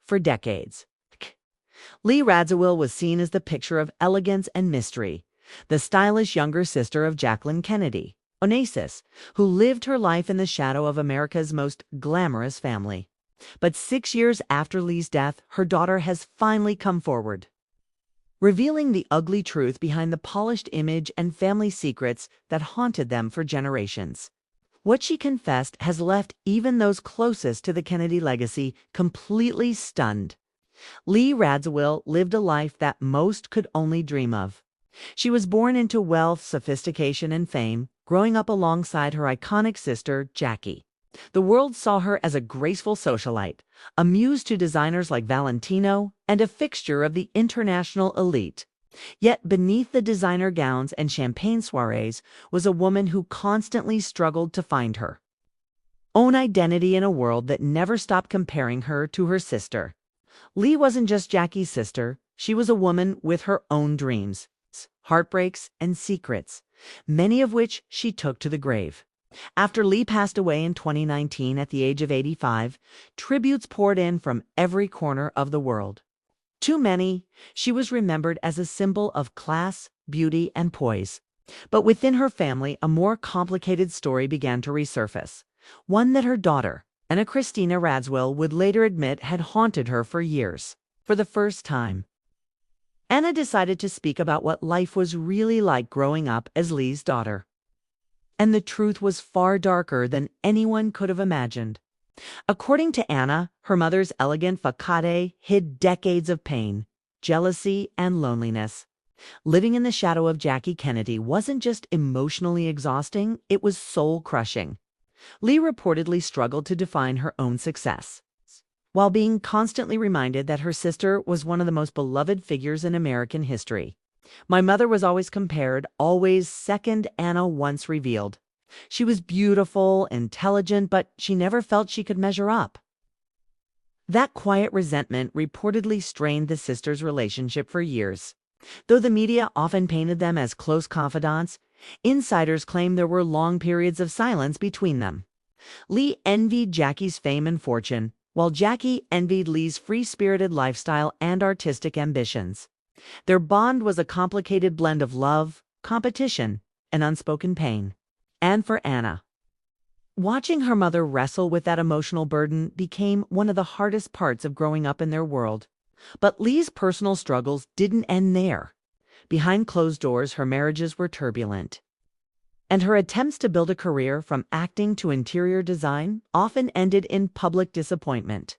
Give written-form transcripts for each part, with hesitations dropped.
for decades. Lee Radziwill was seen as the picture of elegance and mystery, the stylish younger sister of Jacqueline Kennedy, Onassis, who lived her life in the shadow of America's most glamorous family. But 6 years after Lee's death, her daughter has finally come forward, revealing the ugly truth behind the polished image and family secrets that haunted them for generations. What she confessed has left even those closest to the Kennedy legacy completely stunned. Lee Radziwill lived a life that most could only dream of. She was born into wealth, sophistication, and fame, growing up alongside her iconic sister, Jackie. The world saw her as a graceful socialite, a muse to designers like Valentino, and a fixture of the international elite. Yet beneath the designer gowns and champagne soirees was a woman who constantly struggled to find her own identity in a world that never stopped comparing her to her sister. Lee wasn't just Jackie's sister, she was a woman with her own dreams, heartbreaks, and secrets, many of which she took to the grave. After Lee passed away in 2019 at the age of 85, tributes poured in from every corner of the world. Too many, she was remembered as a symbol of class, beauty, and poise. But within her family, a more complicated story began to resurface, one that her daughter, Anna Christina Radziwill, would later admit had haunted her for years. For the first time, Anna decided to speak about what life was really like growing up as Lee's daughter. And the truth was far darker than anyone could have imagined. According to Anna, her mother's elegant facade hid decades of pain, jealousy, and loneliness. Living in the shadow of Jackie Kennedy wasn't just emotionally exhausting, it was soul-crushing. Lee reportedly struggled to define her own success, while being constantly reminded that her sister was one of the most beloved figures in American history. "My mother was always compared, always second," Anna once revealed. She was beautiful, intelligent, but she never felt she could measure up. That quiet resentment reportedly strained the sisters' relationship for years. Though the media often painted them as close confidants, insiders claim there were long periods of silence between them. Lee envied Jackie's fame and fortune, while Jackie envied Lee's free-spirited lifestyle and artistic ambitions. Their bond was a complicated blend of love, competition, and unspoken pain. And for Anna, watching her mother wrestle with that emotional burden became one of the hardest parts of growing up in their world. But Lee's personal struggles didn't end there. Behind closed doors, her marriages were turbulent, and her attempts to build a career from acting to interior design often ended in public disappointment.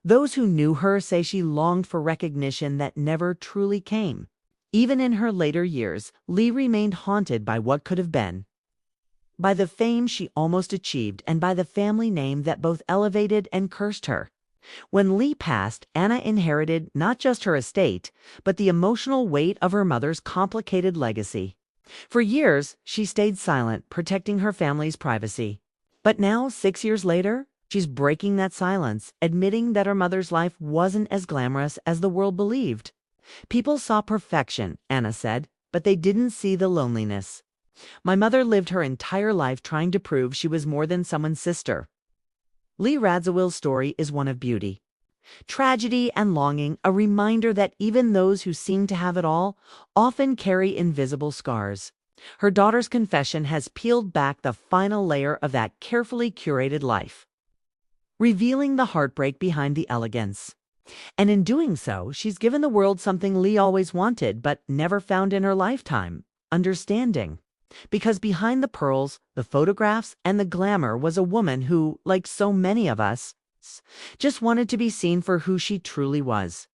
Those who knew her say she longed for recognition that never truly came. Even in her later years, Lee remained haunted by what could have been, by the fame she almost achieved, and by the family name that both elevated and cursed her. When Lee passed, Anna inherited not just her estate, but the emotional weight of her mother's complicated legacy. For years, she stayed silent, protecting her family's privacy. But now, 6 years later, she's breaking that silence, admitting that her mother's life wasn't as glamorous as the world believed. "People saw perfection," Anna said, "but they didn't see the loneliness. My mother lived her entire life trying to prove she was more than someone's sister." Lee Radziwill's story is one of beauty, tragedy, and longing, a reminder that even those who seem to have it all often carry invisible scars. Her daughter's confession has peeled back the final layer of that carefully curated life, revealing the heartbreak behind the elegance. And in doing so, she's given the world something Lee always wanted but never found in her lifetime: understanding. Because behind the pearls, the photographs, and the glamour was a woman who, like so many of us, just wanted to be seen for who she truly was.